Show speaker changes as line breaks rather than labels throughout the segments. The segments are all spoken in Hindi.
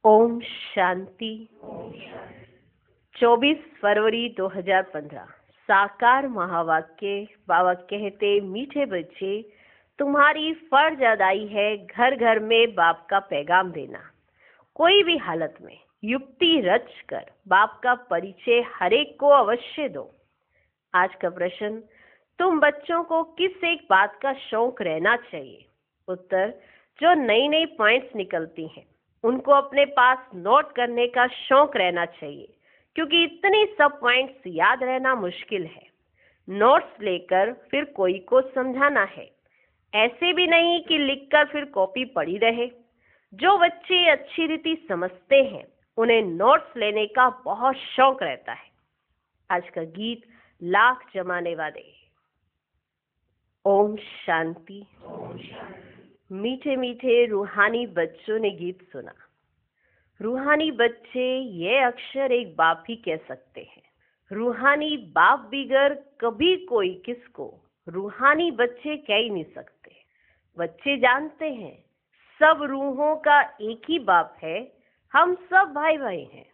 ओम शांति। 24 फरवरी 2015। साकार महावाक्य। बाबा कहते, मीठे बच्चे, तुम्हारी फर्ज अदाई है घर घर में बाप का पैगाम देना। कोई भी हालत में युक्ति रच कर बाप का परिचय हरेक को अवश्य दो। आज का प्रश्न, तुम बच्चों को किस एक बात का शौक रहना चाहिए? उत्तर, जो नई नई पॉइंट्स निकलती हैं उनको अपने पास नोट करने का शौक रहना चाहिए, क्योंकि इतनी सब पॉइंट्स याद रहना मुश्किल है। नोट्स लेकर फिर कोई को समझाना है, ऐसे भी नहीं कि लिखकर फिर कॉपी पड़ी रहे। जो बच्चे अच्छी रीति समझते हैं उन्हें नोट्स लेने का बहुत शौक रहता है। आज का गीत लाख जमाने वाले। ओम शांति। मीठे मीठे रूहानी बच्चों ने गीत सुना। रूहानी बच्चे ये अक्षर एक बाप ही कह सकते हैं। रूहानी बाप बिगर कभी कोई किसको रूहानी बच्चे कह ही नहीं सकते। बच्चे जानते हैं सब रूहों का एक ही बाप है। हम सब भाई भाई हैं।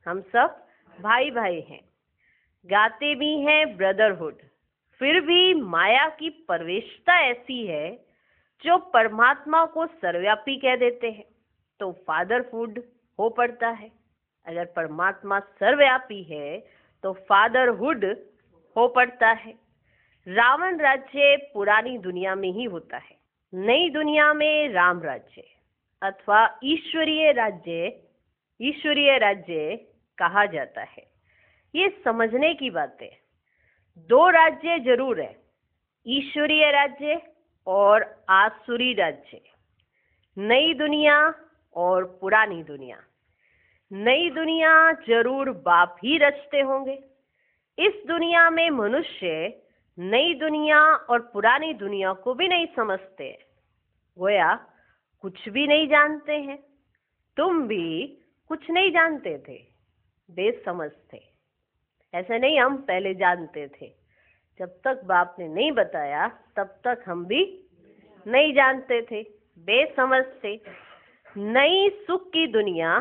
हम सब भाई भाई हैं। गाते भी हैं ब्रदरहुड। फिर भी माया की प्रवेशता ऐसी है जो परमात्मा को सर्वव्यापी कह देते हैं तो फादरहुड हो पड़ता है। अगर परमात्मा सर्वव्यापी है तो फादरहुड हो पड़ता है। रावण राज्य पुरानी दुनिया में ही होता है, नई दुनिया में राम राज्य अथवा ईश्वरीय राज्य कहा जाता है। ये समझने की बात है। दो राज्य जरूर है, ईश्वरीय राज्य और आसुरी राज्य। नई दुनिया और पुरानी दुनिया। नई दुनिया जरूर बाप ही रचते होंगे। इस दुनिया में मनुष्य नई दुनिया और पुरानी दुनिया को भी नहीं समझते, गोया कुछ भी नहीं जानते हैं। तुम भी कुछ नहीं जानते थे, बेसमझ थे। ऐसा नहीं हम पहले जानते थे, जब तक बाप ने नहीं बताया तब तक हम भी नहीं जानते थे, बेसमझ थे। नई सुख की दुनिया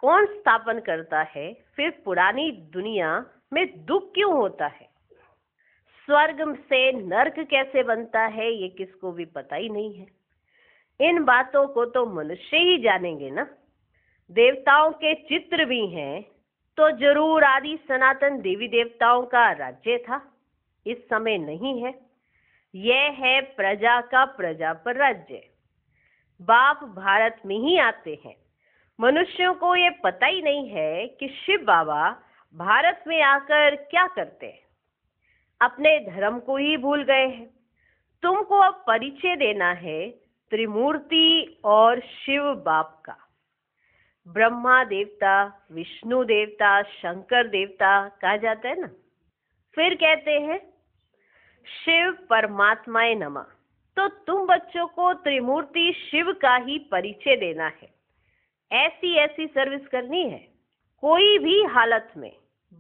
कौन स्थापन करता है? फिर पुरानी दुनिया में दुख क्यों होता है? स्वर्ग से नरक कैसे बनता है ये किसको भी पता ही नहीं है। इन बातों को तो मनुष्य ही जानेंगे ना। देवताओं के चित्र भी हैं तो जरूर आदि सनातन देवी देवताओं का राज्य था। इस समय नहीं है। यह है प्रजा का प्रजा पर राज्य। बाप भारत में ही आते हैं। मनुष्यों को ये पता ही नहीं है कि शिव बाबा भारत में आकर क्या करते हैं। अपने धर्म को ही भूल गए हैं। तुमको अब परिचय देना है त्रिमूर्ति और शिव बाप का। ब्रह्मा देवता, विष्णु देवता, शंकर देवता कहा जाता है ना। फिर कहते हैं शिव परमात्माए नमः। तो तुम बच्चों को त्रिमूर्ति शिव का ही परिचय देना है। ऐसी सर्विस करनी है। कोई भी हालत में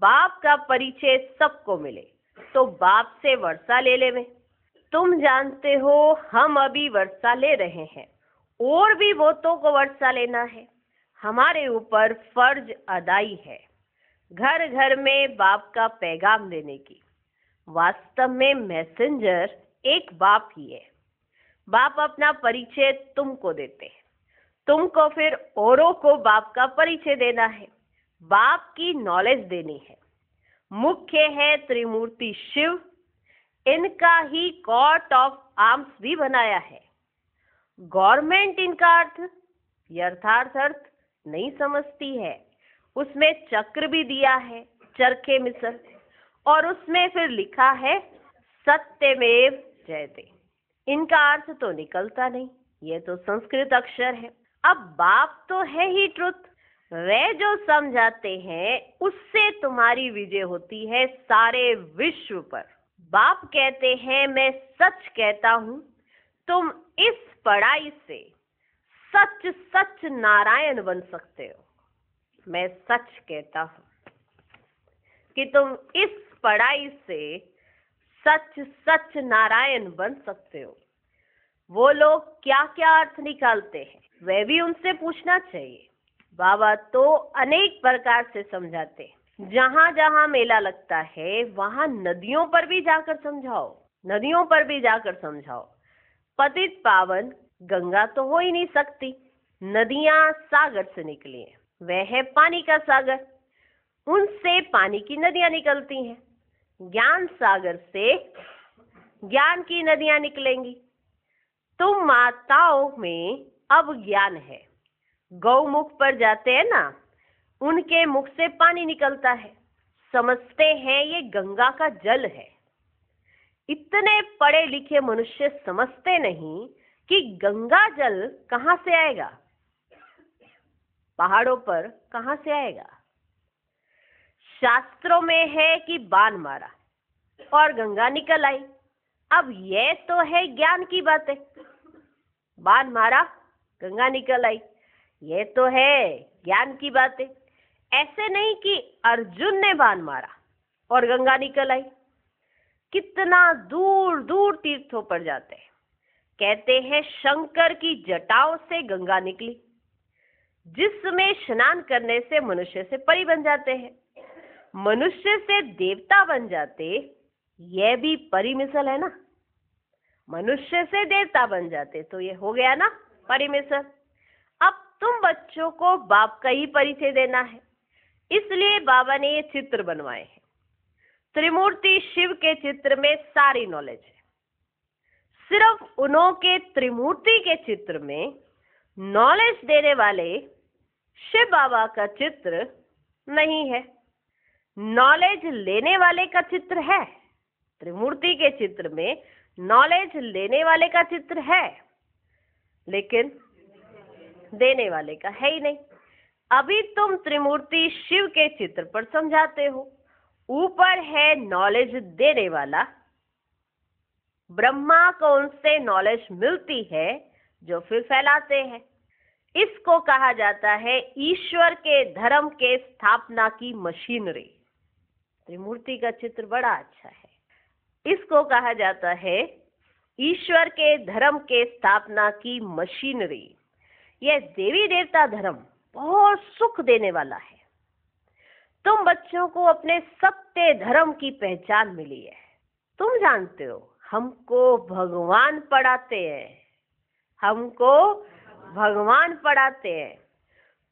बाप का परिचय सबको मिले तो बाप से वर्षा ले लेवे। तुम जानते हो हम अभी वर्षा ले रहे हैं, और भी बहुतों को वर्षा लेना है। हमारे ऊपर फर्ज अदाई है घर घर में बाप का पैगाम देने की। वास्तव में मैसेंजर एक बाप ही है। बाप अपना परिचय तुमको देते हैं, तुमको फिर औरों को बाप का परिचय देना है, बाप की नॉलेज देनी है। मुख्य है त्रिमूर्ति शिव। इनका ही कॉट ऑफ आर्म्स भी बनाया है। गवर्नमेंट इनका यथार्थ अर्थ नहीं समझती है। उसमें चक्र भी दिया है, चरखे मिसल, और उसमें फिर लिखा है सत्यमेव जयते। इनका अर्थ तो निकलता नहीं, ये तो संस्कृत अक्षर है। अब बाप तो है ही ट्रुथ। वे जो समझाते हैं उससे तुम्हारी विजय होती है सारे विश्व पर। बाप कहते हैं मैं सच कहता हूँ, तुम इस पढ़ाई से सच सच नारायण बन सकते हो। मैं सच कहता हूँ कि तुम इस पढ़ाई से सच सच नारायण बन सकते हो। वो लोग क्या क्या अर्थ निकालते हैं वह भी उनसे पूछना चाहिए। बाबा तो अनेक प्रकार से समझाते। जहाँ जहाँ मेला लगता है वहाँ नदियों पर भी जाकर समझाओ, नदियों पर भी जाकर समझाओ। पतित पावन गंगा तो हो ही नहीं सकती, नदियाँ सागर से निकली हैं, वह है पानी का सागर, उनसे पानी की नदियाँ निकलती हैं। ज्ञान सागर से ज्ञान की नदियाँ निकलेंगी। तुम माताओं में अब ज्ञान है, गौमुख पर जाते हैं ना, उनके मुख से पानी निकलता है, समझते हैं ये गंगा का जल है। इतने पढ़े लिखे मनुष्य समझते नहीं कि गंगा जल कहाँ से आएगा, पहाड़ों पर कहाँ से आएगा। शास्त्रों में है कि बाण मारा और गंगा निकल आई। अब ये तो है ज्ञान की बातें, बाण मारा गंगा निकल आई, ये तो है ज्ञान की बातें। ऐसे नहीं कि अर्जुन ने बाण मारा और गंगा निकल आई। कितना दूर दूर तीर्थों पर जाते हैं, कहते हैं शंकर की जटाओं से गंगा निकली, जिसमें स्नान करने से मनुष्य से परी बन जाते हैं, मनुष्य से देवता बन जाते। यह भी परी मिसल है ना, मनुष्य से देवता बन जाते तो ये हो गया ना परी मिसल। अब तुम बच्चों को बाप का ही परिचय देना है, इसलिए बाबा ने ये चित्र बनवाए हैं। त्रिमूर्ति शिव के चित्र में सारी नॉलेज है, सिर्फ उन्हों के त्रिमूर्ति के चित्र में नॉलेज देने वाले शिव बाबा का चित्र नहीं है। नॉलेज लेने वाले का चित्र है, त्रिमूर्ति के चित्र में नॉलेज लेने वाले का चित्र है, लेकिन देने वाले का है ही नहीं। अभी तुम त्रिमूर्ति शिव के चित्र पर समझाते हो, ऊपर है नॉलेज देने वाला, ब्रह्मा को उनसे नॉलेज मिलती है जो फिर फैलाते हैं। इसको कहा जाता है ईश्वर के धर्म के स्थापना की मशीनरी। त्रिमूर्ति का चित्र बड़ा अच्छा है, इसको कहा जाता है ईश्वर के धर्म के स्थापना की मशीनरी। यह देवी देवता धर्म बहुत सुख देने वाला है। तुम बच्चों को अपने सत्य धर्म की पहचान मिली है। तुम जानते हो हमको भगवान पढ़ाते हैं, हमको भगवान पढ़ाते हैं।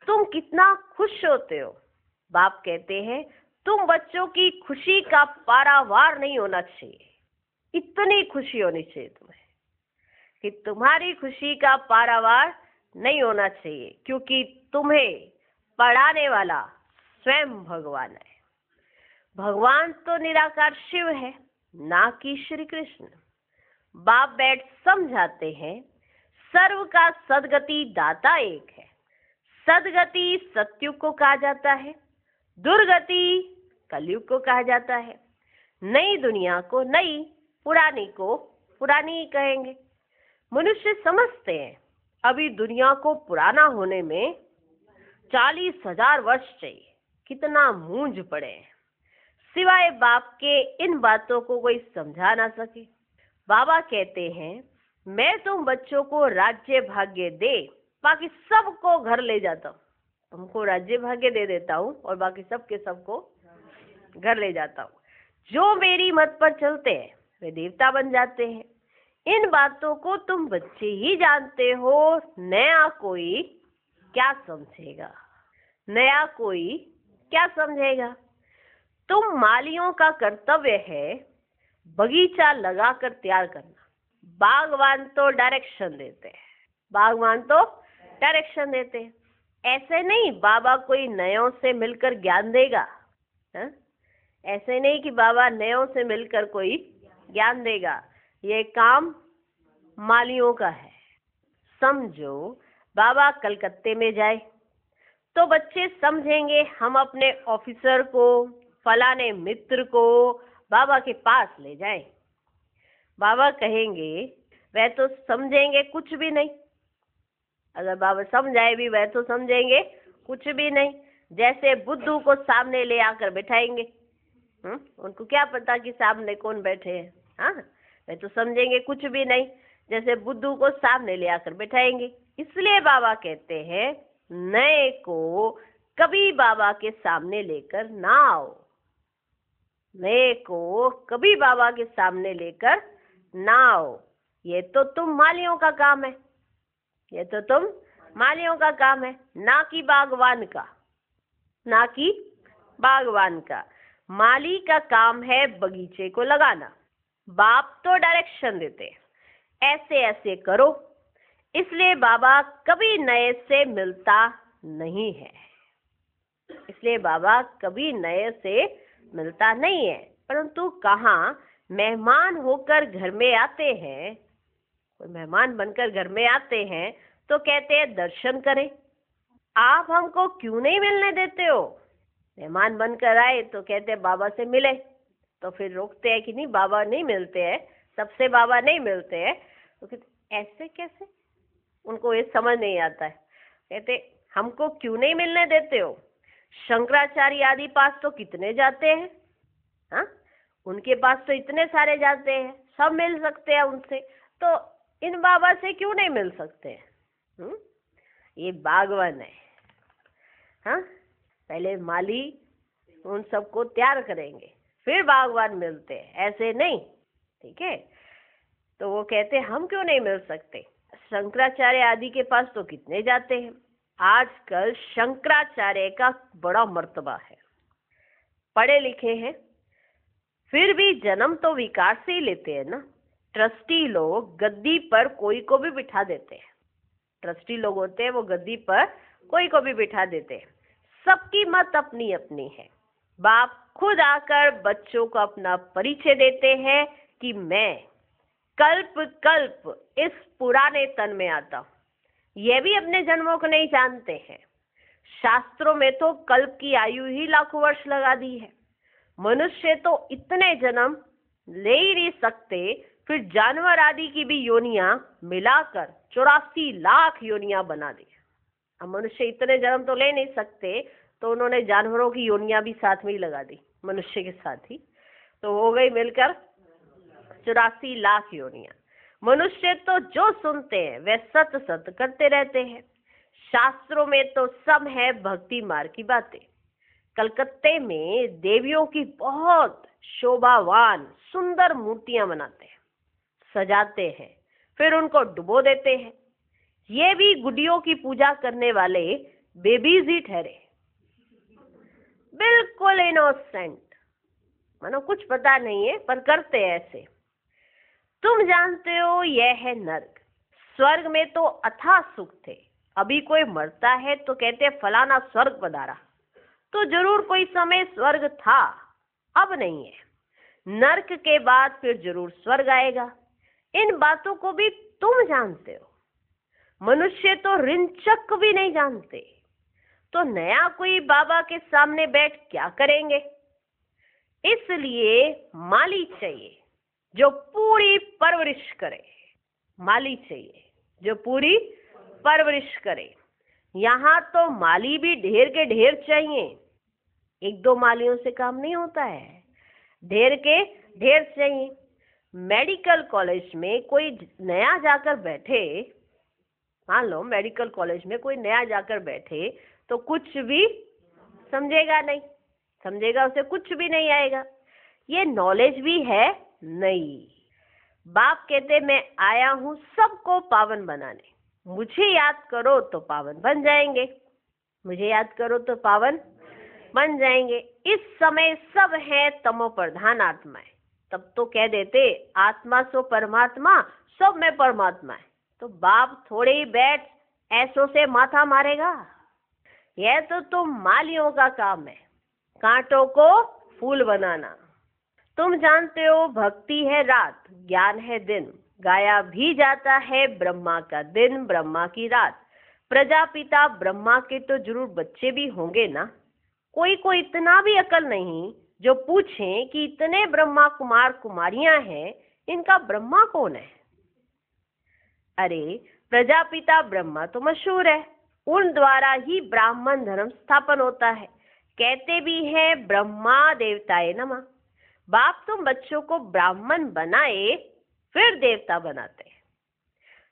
तुम कितना खुश होते हो। बाप कहते हैं तुम बच्चों की खुशी का पारावार नहीं होना चाहिए, इतनी खुशी होनी चाहिए तुम्हें कि तुम्हारी खुशी का पारावार नहीं होना चाहिए, क्योंकि तुम्हें पढ़ाने वाला स्वयं भगवान है। भगवान तो निराकार शिव है, ना कि श्री कृष्ण। बाप बैठ समझाते हैं सर्व का सदगति दाता एक है। सदगति सतयुग को कहा जाता है, दुर्गति कलयुग को कहा जाता है। नई दुनिया को नई, पुरानी को पुरानी ही कहेंगे। मनुष्य समझते हैं अभी दुनिया को पुराना होने में 40,000 वर्ष चाहिए। कितना मूंझ पड़े हैं, सिवाय बाप के इन बातों को कोई समझा ना सके। बाबा कहते हैं मैं तुम बच्चों को राज्य भाग्य दे, बाकी सबको घर ले जाता हूँ। तुमको राज्य भाग्य दे देता हूँ और बाकी सबके सबको घर ले जाता हूँ। जो मेरी मत पर चलते हैं वे देवता बन जाते हैं। इन बातों को तुम बच्चे ही जानते हो, नया कोई क्या समझेगा, नया कोई क्या समझेगा। तुम मालियों का कर्तव्य है बगीचा लगाकर तैयार करना। बागवान तो डायरेक्शन देते हैं, बागवान तो डायरेक्शन देते हैं। ऐसे नहीं बाबा कोई नयों से मिलकर ज्ञान देगा, है? ऐसे नहीं कि बाबा नयों से मिलकर कोई ज्ञान देगा। ये काम मालियों का है। समझो बाबा कलकत्ते में जाए तो बच्चे समझेंगे हम अपने ऑफिसर को, फलाने मित्र को बाबा के पास ले जाएं। बाबा कहेंगे वह तो समझेंगे कुछ भी नहीं। अगर बाबा समझाए भी वह तो समझेंगे कुछ भी नहीं। जैसे बुद्धू को सामने ले आकर बैठाएंगे, उनको क्या पता कि सामने कौन बैठे हैं। हाँ, वे तो समझेंगे कुछ भी नहीं। जैसे बुद्धू को सामने ले आकर बैठाएंगे। इसलिए बाबा कहते हैं नए को कभी बाबा के सामने लेकर ना आओ। नए को कभी बाबा के सामने लेकर ना आओ। ये तो तुम मालियों का काम है, ये तो तुम मालियों का काम है, ना कि बागवान का, ना कि बागवान का। माली का काम है बगीचे को लगाना। बाप तो डायरेक्शन देते हैं, ऐसे ऐसे करो। इसलिए बाबा कभी नए से मिलता नहीं है, इसलिए बाबा कभी नए से मिलता नहीं है। परंतु कहाँ मेहमान होकर घर में आते हैं, कोई मेहमान बनकर घर में आते हैं तो कहते हैं दर्शन करें। आप हमको क्यों नहीं मिलने देते हो? मेहमान बनकर आए तो कहते हैं बाबा से मिले, तो फिर रोकते हैं कि नहीं बाबा नहीं मिलते हैं, सबसे बाबा नहीं मिलते हैं। तो कहते ऐसे कैसे? उनको ये समझ नहीं आता है। कहते हमको क्यों नहीं मिलने देते हो? शंकराचार्य आदि पास तो कितने जाते हैं, हाँ, उनके पास तो इतने सारे जाते हैं, सब मिल सकते हैं उनसे, तो इन बाबा से क्यों नहीं मिल सकते हैं? ये बागवान है, हाँ, पहले माली उन सबको तैयार करेंगे फिर बागवान मिलते हैं, ऐसे नहीं, ठीक है। तो वो कहते हम क्यों नहीं मिल सकते? शंकराचार्य आदि के पास तो कितने जाते हैं। आजकल शंकराचार्य का बड़ा मर्तबा है, पढ़े लिखे हैं, फिर भी जन्म तो विकार से ही लेते हैं ना। ट्रस्टी लोग गद्दी पर कोई को भी बिठा देते हैं, ट्रस्टी लोग होते हैं वो गद्दी पर कोई को भी बिठा देते हैं। सबकी मत अपनी अपनी है। बाप खुद आकर बच्चों को अपना परिचय देते हैं कि मैं कल्प कल्प इस पुराने तन में आता हूँ। ये भी अपने जन्मों को नहीं जानते हैं। शास्त्रों में तो कल्प की आयु ही लाखों वर्ष लगा दी है। मनुष्य तो इतने जन्म ले ही नहीं सकते, फिर जानवर आदि की भी योनियां मिलाकर 84 लाख योनियां बना दी। अब मनुष्य इतने जन्म तो ले नहीं सकते, तो उन्होंने जानवरों की योनियां भी साथ में ही लगा दी मनुष्य के साथ ही, तो हो गई मिलकर 84 लाख योनियां। मनुष्य तो जो सुनते हैं वे सत सत करते रहते हैं। शास्त्रों में तो सब है भक्ति मार्ग की बातें। कलकत्ते में देवियों की बहुत शोभावान सुंदर मूर्तियां बनाते हैं, सजाते हैं, फिर उनको डुबो देते हैं। ये भी गुडियों की पूजा करने वाले बेबीज ही ठहरे, बिल्कुल इनोसेंट, मानो कुछ पता नहीं है पर करते हैं ऐसे। तुम जानते हो यह है नर्क। स्वर्ग में तो अथाह सुख थे, अभी कोई मरता है तो कहते फलाना स्वर्ग पधारा, तो जरूर कोई समय स्वर्ग था, अब नहीं है। नर्क के बाद फिर जरूर स्वर्ग आएगा। इन बातों को भी तुम जानते हो। मनुष्य तो रिंचक भी नहीं जानते, तो नया कोई बाबा के सामने बैठ क्या करेंगे। इसलिए माली चाहिए जो पूरी परवरिश करे, माली चाहिए जो पूरी परवरिश करे। यहाँ तो माली भी ढेर के ढेर चाहिए, एक दो मालियों से काम नहीं होता है, ढेर के ढेर चाहिए। मेडिकल कॉलेज में कोई नया जाकर बैठे, मान लो मेडिकल कॉलेज में कोई नया जाकर बैठे तो कुछ भी समझेगा नहीं, समझेगा उसे कुछ भी नहीं आएगा, ये नॉलेज भी है नहीं। बाप कहते मैं आया हूँ सबको पावन बनाने, मुझे याद करो तो पावन बन जाएंगे, मुझे याद करो तो पावन बन जाएंगे। इस समय सब है तमो प्रधान आत्माएं, तब तो कह देते आत्मा सो परमात्मा, सब में परमात्मा है, तो बाप थोड़े ही बैठ ऐसों से माथा मारेगा। यह तो तुम मालियों का काम है, कांटों को फूल बनाना। तुम जानते हो भक्ति है रात, ज्ञान है दिन, गाया भी जाता है ब्रह्मा का दिन ब्रह्मा की रात। प्रजापिता ब्रह्मा के तो जरूर बच्चे भी होंगे ना। कोई को इतना भी अकल नहीं जो पूछे कि इतने ब्रह्मा कुमार कुमारियां हैं, इनका ब्रह्मा कौन है। अरे प्रजापिता ब्रह्मा तो मशहूर है, उन द्वारा ही ब्राह्मण धर्म स्थापन होता है। कहते भी है ब्रह्मा देवताए नमः। बाप तुम बच्चों को ब्राह्मण बनाए फिर देवता बनाते हैं।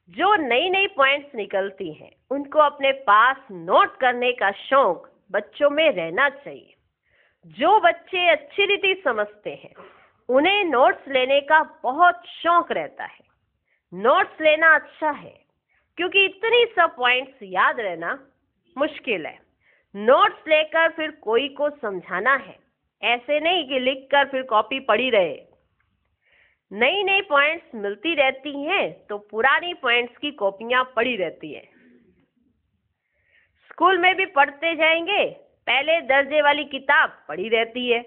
जो नई नई पॉइंट्स निकलती हैं उनको अपने पास नोट करने का शौक बच्चों में रहना चाहिए। जो बच्चे अच्छी रीति समझते हैं उन्हें नोट्स लेने का बहुत शौक रहता है। नोट्स लेना अच्छा है क्योंकि इतनी सब पॉइंट्स याद रहना मुश्किल है। नोट्स लेकर फिर कोई को समझाना है, ऐसे नहीं कि लिखकर फिर कॉपी पड़ी रहे। नई नई पॉइंट्स मिलती रहती हैं तो पुरानी पॉइंट्स की कॉपियां पड़ी रहती हैं। स्कूल में भी पढ़ते जाएंगे, पहले दर्जे वाली किताब पड़ी रहती है।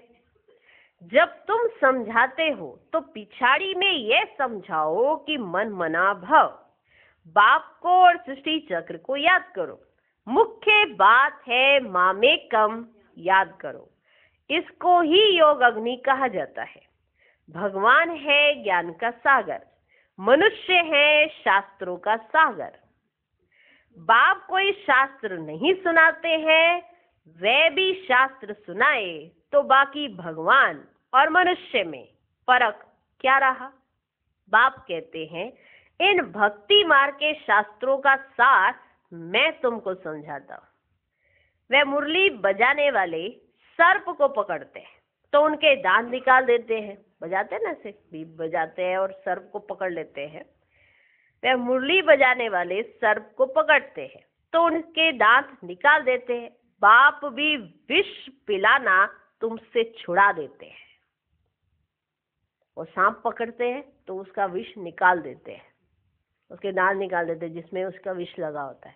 जब तुम समझाते हो तो पिछाड़ी में यह समझाओ कि मन मना भव। बाप को और सृष्टि चक्र को याद करो। मुख्य बात है मामेकम याद करो। इसको ही योग अग्नि कहा जाता है। भगवान है ज्ञान का सागर, मनुष्य है शास्त्रों का सागर। बाप कोई शास्त्र नहीं सुनाते हैं, वे भी शास्त्र सुनाए तो बाकी भगवान और मनुष्य में फर्क क्या रहा। बाप कहते हैं इन भक्ति मार्ग के शास्त्रों का सार मैं तुमको समझाता हूँ। वे मुरली बजाने वाले सर्प को पकड़ते हैं तो उनके दांत निकाल देते हैं। बजाते हैं ना, से बीप बजाते हैं और सर्प को पकड़ लेते हैं। वे मुरली बजाने वाले सर्प को पकड़ते हैं तो उनके दांत निकाल देते हैं। बाप भी विष पिलाना तुमसे छुड़ा देते हैं। वो सांप पकड़ते हैं तो उसका विष निकाल देते हैं, उसके दांत निकाल देते हैं जिसमें उसका विष लगा होता है।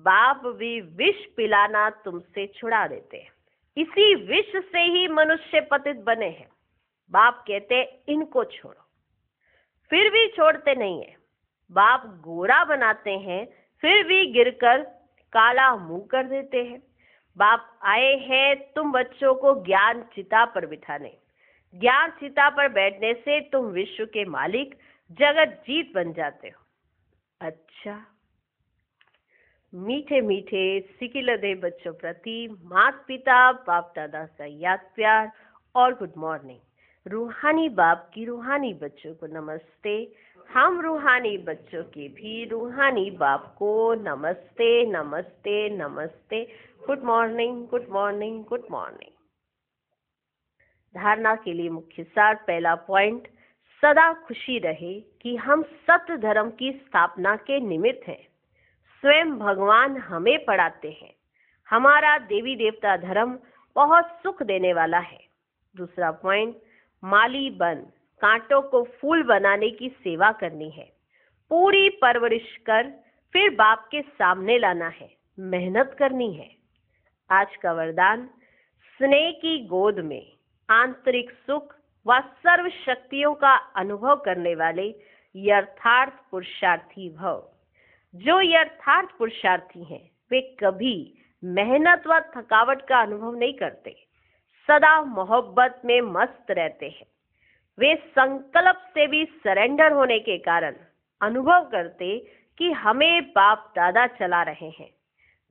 बाप भी विष पिलाना तुमसे छुड़ा देते हैं। इसी विष से ही मनुष्य पतित बने हैं। बाप कहते इनको छोड़ो, फिर भी छोड़ते नहीं है। बाप गोरा बनाते हैं फिर भी गिरकर काला मुंह कर देते हैं। बाप आए हैं तुम बच्चों को ज्ञान चिता पर बिठाने। ज्ञान चिता पर बैठने से तुम विश्व के मालिक जगत जीत बन जाते हो। अच्छा, मीठे मीठे सिकिलदे बच्चों प्रति माता पिता बाप दादा का याद प्यार और गुड मॉर्निंग। रूहानी बाप की रूहानी बच्चों को नमस्ते। हम रूहानी बच्चों के भी रूहानी बाप को नमस्ते नमस्ते नमस्ते। Good morning good morning good morning. धारणा के लिए मुख्य सार। पहला पॉइंट, सदा खुशी रहे कि हम सत्य धर्म की स्थापना के निमित्त हैं। स्वयं भगवान हमें पढ़ाते हैं। हमारा देवी देवता धर्म बहुत सुख देने वाला है। दूसरा पॉइंट, माली बन कांटों को फूल बनाने की सेवा करनी है। पूरी परवरिश कर फिर बाप के सामने लाना है, मेहनत करनी है। आज का वरदान, स्नेह की गोद में आंतरिक सुख व सर्व शक्तियों का अनुभव करने वाले यथार्थ पुरुषार्थी भव। जो यथार्थ पुरुषार्थी हैं वे कभी मेहनत व थकावट का अनुभव नहीं करते, सदा मोहब्बत में मस्त रहते हैं। वे संकल्प से भी सरेंडर होने के कारण अनुभव करते कि हमें बाप दादा चला रहे हैं।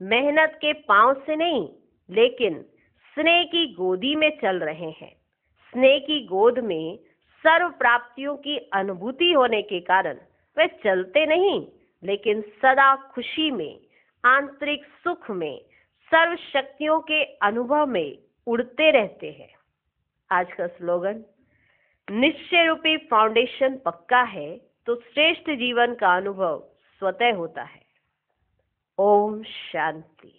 मेहनत के पांव से नहीं लेकिन स्नेह की गोदी में चल रहे हैं। स्नेह की गोद में सर्व प्राप्तियों की अनुभूति होने के कारण वे चलते नहीं लेकिन सदा खुशी में, आंतरिक सुख में, सर्व शक्तियों के अनुभव में उड़ते रहते हैं। आज का स्लोगन, निश्चय रूपी फाउंडेशन पक्का है तो श्रेष्ठ जीवन का अनुभव स्वतः होता है। ओम शांति।